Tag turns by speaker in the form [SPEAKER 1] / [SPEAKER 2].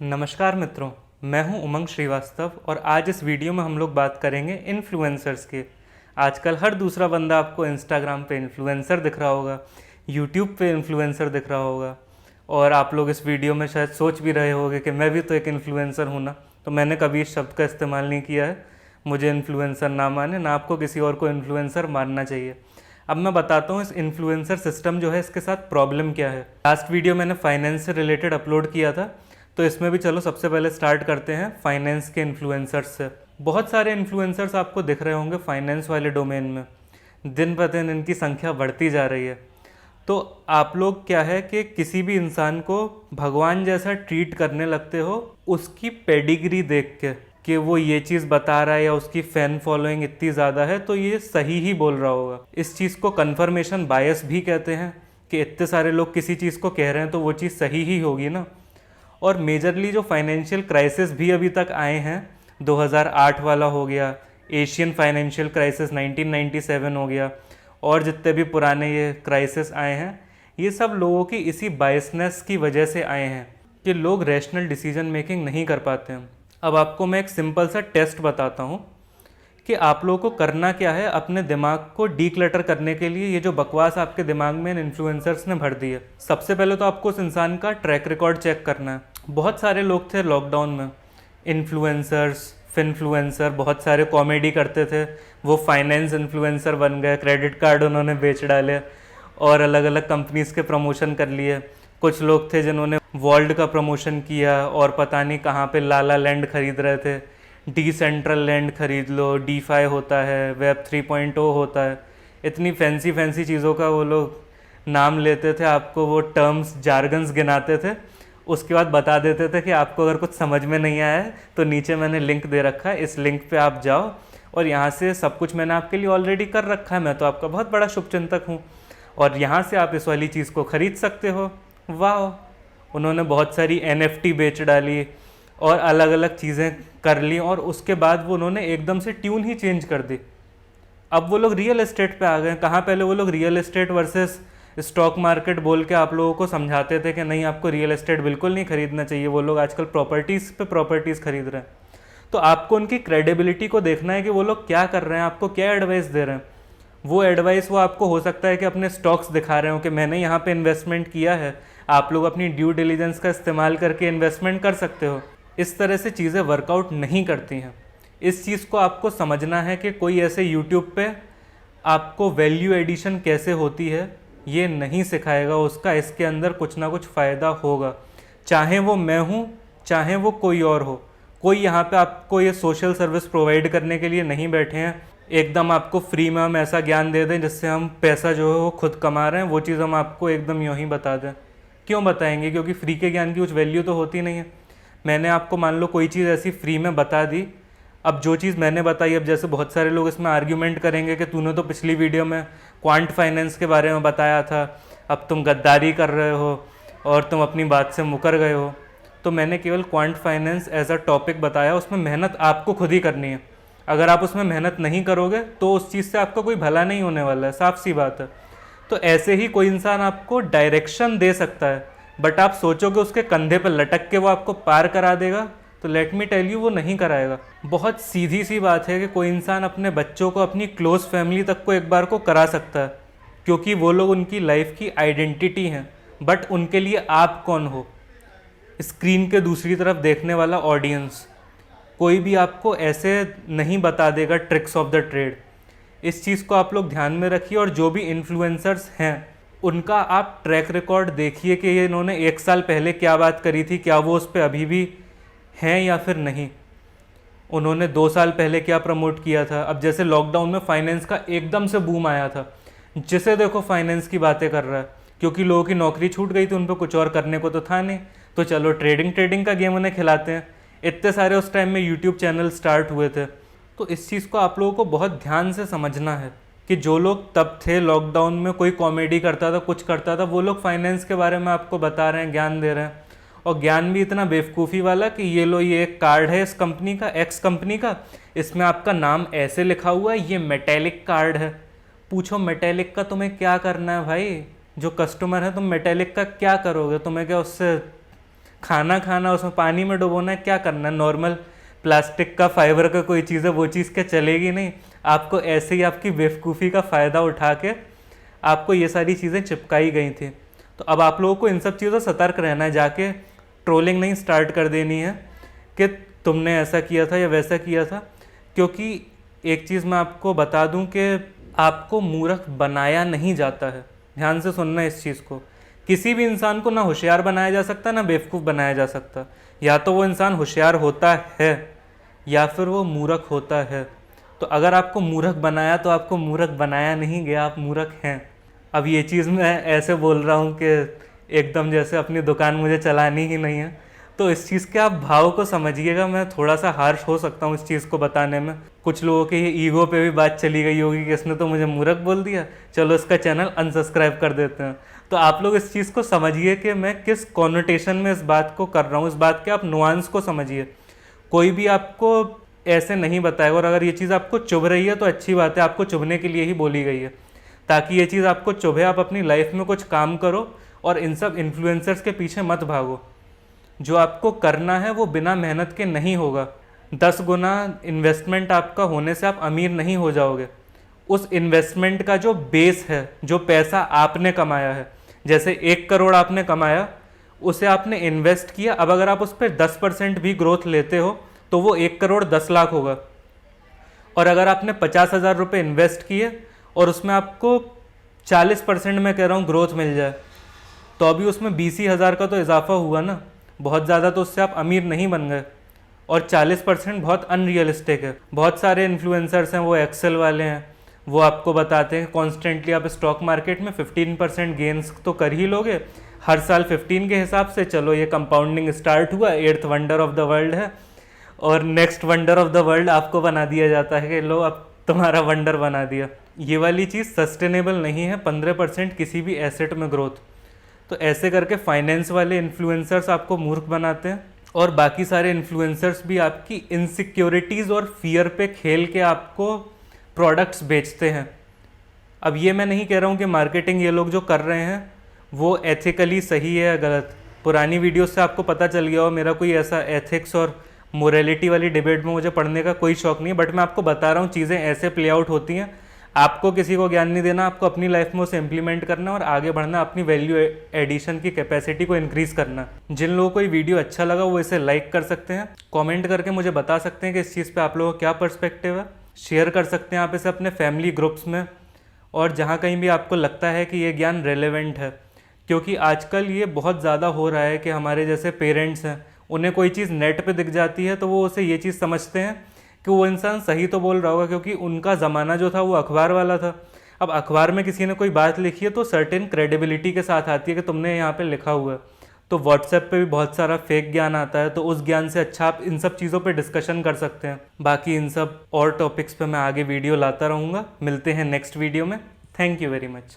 [SPEAKER 1] नमस्कार मित्रों, मैं हूं उमंग श्रीवास्तव और आज इस वीडियो में हम लोग बात करेंगे इन्फ्लुएंसर्स की। आजकल हर दूसरा बंदा आपको इंस्टाग्राम पे इन्फ्लुएंसर दिख रहा होगा, यूट्यूब पे इन्फ्लुएंसर दिख रहा होगा और आप लोग इस वीडियो में शायद सोच भी रहे होंगे कि मैं भी तो एक इन्फ्लुएंसर हूँ ना। तो मैंने कभी इस शब्द का इस्तेमाल नहीं किया है। मुझे इन्फ्लुएंसर ना माने, ना आपको किसी और को इन्फ्लुएंसर मानना चाहिए। अब मैं बताता हूँ इस इन्फ्लुएंसर सिस्टम जो है इसके साथ प्रॉब्लम क्या है। लास्ट वीडियो मैंने फाइनेंस से रिलेटेड अपलोड किया था, तो इसमें भी चलो सबसे पहले स्टार्ट करते हैं फाइनेंस के इन्फ्लुएंसर्स से। बहुत सारे इन्फ्लुएंसर्स आपको दिख रहे होंगे फाइनेंस वाले डोमेन में, दिन ब दिन इनकी संख्या बढ़ती जा रही है। तो आप लोग क्या है कि किसी भी इंसान को भगवान जैसा ट्रीट करने लगते हो उसकी पेडिग्री देख के, कि वो ये चीज़ बता रहा है या उसकी फ़ैन फॉलोइंग इतनी ज़्यादा है तो ये सही ही बोल रहा होगा। इस चीज़ को कन्फर्मेशन बायस भी कहते हैं कि इतने सारे लोग किसी चीज़ को कह रहे हैं तो वो चीज़ सही ही होगी ना। और मेजरली जो फाइनेंशियल क्राइसिस भी अभी तक आए हैं, 2008 वाला हो गया, एशियन फाइनेंशियल क्राइसिस 1997 हो गया, और जितने भी पुराने ये क्राइसिस आए हैं, ये सब लोगों की इसी बायसनेस की वजह से आए हैं कि लोग रैशनल डिसीजन मेकिंग नहीं कर पाते हैं। अब आपको मैं एक सिंपल सा टेस्ट बताता हूँ कि आप लोगों को करना क्या है अपने दिमाग को डीक्लटर करने के लिए। ये जो बकवास आपके दिमाग में इन इन्फ्लुएंसर्स ने भर दी है, सबसे पहले तो आपको उस इंसान का ट्रैक रिकॉर्ड चेक करना है। बहुत सारे लोग थे लॉकडाउन में इन्फ्लुएंसर्स, फिनफ्लुएंसर, बहुत सारे कॉमेडी करते थे, वो फाइनेंस इन्फ्लुएंसर बन गए, क्रेडिट कार्ड उन्होंने बेच डाले और अलग अलग कंपनीज़ के प्रमोशन कर लिए। कुछ लोग थे जिन्होंने वर्ल्ड का प्रमोशन किया और पता नहीं कहाँ पे लाला लैंड खरीद रहे थे, डिसेंट्रल लैंड खरीद लो, डीफाई होता है, वेब 3.0 होता है। इतनी फैंसी फैंसी चीज़ों का वो लोग नाम लेते थे, आपको वो टर्म्स जार्गन्स गिनाते थे, उसके बाद बता देते थे कि आपको अगर कुछ समझ में नहीं आया है तो नीचे मैंने लिंक दे रखा है, इस लिंक पे आप जाओ और यहाँ से सब कुछ मैंने आपके लिए ऑलरेडी कर रखा है, मैं तो आपका बहुत बड़ा शुभचिंतक हूँ और यहाँ से आप इस वाली चीज़ को ख़रीद सकते हो। वाह, उन्होंने बहुत सारी NFT बेच डाली और अलग अलग चीज़ें कर ली और उसके बाद वो उन्होंने एकदम से ट्यून ही चेंज कर दी। अब वो लोग रियल एस्टेट पे आ गए। कहाँ पहले वो लोग real estate versus stock market बोल के आप लोगों को समझाते थे कि नहीं आपको रियल एस्टेट बिल्कुल नहीं खरीदना चाहिए, वो लोग आजकल प्रॉपर्टीज़ पे प्रॉपर्टीज़ खरीद रहे हैं। तो आपको उनकी क्रेडिबिलिटी को देखना है कि वो लोग क्या कर रहे हैं, आपको क्या एडवाइस दे रहे हैं। वो एडवाइस वो आपको हो सकता है कि अपने स्टॉक्स दिखा रहे हो कि मैंने यहाँ पे इन्वेस्टमेंट किया है, आप लोग अपनी ड्यू डिलीजेंस का इस्तेमाल करके इन्वेस्टमेंट कर सकते हो। इस तरह से चीज़ें वर्कआउट नहीं करती हैं। इस चीज़ को आपको समझना है कि कोई ऐसे यूट्यूब पे आपको वैल्यू एडिशन कैसे होती है ये नहीं सिखाएगा, उसका इसके अंदर कुछ ना कुछ फ़ायदा होगा। चाहे वो मैं हूँ, चाहे वो कोई और हो, कोई यहाँ पे आपको ये सोशल सर्विस प्रोवाइड करने के लिए नहीं बैठे हैं एकदम आपको फ्री में हम ऐसा ज्ञान दे दें जिससे हम पैसा जो है वो खुद कमा रहे हैं, वो चीज़ हम आपको एकदम यूँ ही बता दें। क्यों बताएंगे? क्योंकि फ्री के ज्ञान की कुछ वैल्यू तो होती नहीं है। मैंने आपको मान लो कोई चीज़ ऐसी फ्री में बता दी, अब जो चीज़ मैंने बताई, अब जैसे बहुत सारे लोग इसमें आर्ग्यूमेंट करेंगे कि तूने तो पिछली वीडियो में क्वांट फाइनेंस के बारे में बताया था, अब तुम गद्दारी कर रहे हो और तुम अपनी बात से मुकर गए हो। तो मैंने केवल quant finance as a topic बताया, उसमें मेहनत आपको खुद ही करनी है। अगर आप उसमें मेहनत नहीं करोगे तो उस चीज़ से आपका कोई भला नहीं होने वाला है, साफ सी बात है। तो ऐसे ही कोई इंसान आपको डायरेक्शन दे सकता है, बट आप सोचोगे उसके कंधे पर लटक के वो आपको पार करा देगा, तो लेट मी टेल यू वो नहीं कराएगा। बहुत सीधी सी बात है कि कोई इंसान अपने बच्चों को, अपनी क्लोज फैमिली तक को एक बार को करा सकता है, क्योंकि वो लोग उनकी लाइफ की आइडेंटिटी हैं। बट उनके लिए आप कौन हो? स्क्रीन के दूसरी तरफ देखने वाला ऑडियंस कोई भी आपको ऐसे नहीं बता देगा ट्रिक्स ऑफ द ट्रेड। इस चीज़ को आप लोग ध्यान में रखिए। और जो भी इन्फ्लुएंसर्स हैं उनका आप ट्रैक रिकॉर्ड देखिए कि ये इन्होंने 1 साल पहले क्या बात करी थी, क्या वो उस पर अभी भी हैं या फिर नहीं। उन्होंने 2 साल पहले क्या प्रमोट किया था। अब जैसे लॉकडाउन में फाइनेंस का एकदम से बूम आया था, जिसे देखो फाइनेंस की बातें कर रहा है, क्योंकि लोगों की नौकरी छूट गई थी, उन पर कुछ और करने को तो था नहीं, तो चलो ट्रेडिंग का गेम उन्हें खिलाते हैं। इतने सारे उस टाइम में यूट्यूब चैनल स्टार्ट हुए थे। तो इस चीज़ को आप लोगों को बहुत ध्यान से समझना है कि जो लोग तब थे लॉकडाउन में, कोई कॉमेडी करता था, कुछ करता था, वो लोग फाइनेंस के बारे में आपको बता रहे हैं, ज्ञान दे रहे हैं, और ज्ञान भी इतना बेवकूफ़ी वाला कि ये लो, ये एक कार्ड है इस कंपनी का, एक्स कंपनी का, इसमें आपका नाम ऐसे लिखा हुआ है, ये मेटेलिक कार्ड है। पूछो मेटेलिक का तुम्हें क्या करना है भाई? जो कस्टमर है, तुम मेटेलिक का क्या करोगे? तुम्हें क्या उससे खाना खाना, उसमें पानी में डुबोना है, क्या करना है? नॉर्मल प्लास्टिक का, फाइबर का कोई चीज़ है, वो चीज़ क्या चलेगी नहीं? आपको ऐसे ही आपकी बेवकूफ़ी का फ़ायदा उठा के आपको ये सारी चीज़ें चिपकाई गई थी। तो अब आप लोगों को इन सब चीज़ों से सतर्क रहना है, जाके ट्रोलिंग नहीं स्टार्ट कर देनी है कि तुमने ऐसा किया था या वैसा किया था। क्योंकि एक चीज़ मैं आपको बता दूं कि आपको मूर्ख बनाया नहीं जाता है। ध्यान से सुनना इस चीज़ को। किसी भी इंसान को ना होशियार बनाया जा सकता ना बेवकूफ़ बनाया जा सकता। या तो वो इंसान होशियार होता है या फिर वो मूर्ख होता है। तो अगर आपको मूर्ख बनाया तो आपको मूर्ख बनाया नहीं गया, आप मूर्ख हैं। अब ये चीज़ मैं ऐसे बोल रहा हूँ कि एकदम जैसे अपनी दुकान मुझे चलानी ही नहीं है, तो इस चीज़ के आप भाव को समझिएगा। मैं थोड़ा सा हार्श हो सकता हूँ इस चीज़ को बताने में। कुछ लोगों के ये ईगो पे भी बात चली गई होगी कि इसने तो मुझे मूर्ख बोल दिया, चलो इसका चैनल अनसब्सक्राइब कर देते हैं। तो आप लोग इस चीज़ को समझिए कि मैं किस कॉनोटेशन में इस बात को कर रहा हूँ, इस बात के आप नुआंस को समझिए। कोई भी आपको ऐसे नहीं बताएगा, और अगर ये चीज़ आपको चुभ रही है तो अच्छी बात है, आपको चुभने के लिए ही बोली गई है, ताकि ये चीज़ आपको चुभे, आप अपनी लाइफ में कुछ काम करो और इन सब इन्फ्लुएंसर्स के पीछे मत भागो। जो आपको करना है वो बिना मेहनत के नहीं होगा। 10 गुना इन्वेस्टमेंट आपका होने से आप अमीर नहीं हो जाओगे। उस इन्वेस्टमेंट का जो बेस है, जो पैसा आपने कमाया है, जैसे 1 करोड़ आपने कमाया, उसे आपने इन्वेस्ट किया। अब अगर आप उस पर 10% भी ग्रोथ लेते हो तो वो 1 करोड़ 10 लाख होगा। और अगर आपने 50,000 रुपये इन्वेस्ट किए और उसमें आपको 40% मैं कह रहा हूँ ग्रोथ मिल जाए, तो अभी उसमें 20,000 का तो इजाफा हुआ ना। बहुत ज़्यादा तो उससे आप अमीर नहीं बन गए। और 40% बहुत अनरियलिस्टिक है। बहुत सारे इन्फ्लुएंसर्स हैं, वो एक्सेल वाले हैं, वो आपको बताते हैं कॉन्स्टेंटली आप स्टॉक मार्केट में 15% गेंस तो कर ही लोगे हर साल 15 के हिसाब से। चलो ये कंपाउंडिंग स्टार्ट हुआ, 8th wonder of the world है, और next wonder of the world आपको बना दिया जाता है कि लो अब तुम्हारा वंडर बना दिया। ये वाली चीज़ सस्टेनेबल नहीं है, 15% किसी भी एसेट में ग्रोथ। तो ऐसे करके फाइनेंस वाले इन्फ्लुएंसर्स आपको मूर्ख बनाते हैं, और बाकी सारे इन्फ्लुएंसर्स भी आपकी इनसिक्योरिटीज़ और फियर पे खेल के आपको प्रोडक्ट्स बेचते हैं। अब ये मैं नहीं कह रहा हूँ कि मार्केटिंग ये लोग जो कर रहे हैं वो एथिकली सही है या गलत। पुरानी वीडियो से आपको पता चल गया हो, मेरा कोई ऐसा एथिक्स और मोरालिटी वाली डिबेट में मुझे पढ़ने का कोई शौक नहीं है, बट मैं आपको बता रहा हूँ चीज़ें ऐसे प्ले आउट होती हैं। आपको किसी को ज्ञान नहीं देना, आपको अपनी लाइफ में उसे इम्प्लीमेंट करना और आगे बढ़ना, अपनी वैल्यू एडिशन की कैपेसिटी को इंक्रीज़ करना। जिन लोगों को ये वीडियो अच्छा लगा वो इसे लाइक कर सकते हैं, कमेंट करके मुझे बता सकते हैं कि इस चीज़ पे आप लोगों का क्या पर्सपेक्टिव है। शेयर कर सकते हैं आप इसे अपने फैमिली ग्रुप्स में, और जहाँ कहीं भी आपको लगता है कि ये ज्ञान रेलेवेंट है। क्योंकि आजकल ये बहुत ज़्यादा हो रहा है कि हमारे जैसे पेरेंट्स हैं, उन्हें कोई चीज़ नेट पे दिख जाती है तो वो उसे ये चीज़ समझते हैं कि वो इंसान सही तो बोल रहा होगा, क्योंकि उनका ज़माना जो था वो अखबार वाला था। अब अखबार में किसी ने कोई बात लिखी है तो सर्टेन क्रेडिबिलिटी के साथ आती है कि तुमने यहाँ पे लिखा हुआ है। तो व्हाट्सएप पे भी बहुत सारा फेक ज्ञान आता है, तो उस ज्ञान से अच्छा आप इन सब चीज़ों पे डिस्कशन कर सकते हैं। बाकी इन सब और टॉपिक्स पे मैं आगे वीडियो लाता रहूँगा। मिलते हैं नेक्स्ट वीडियो में। Thank you very much.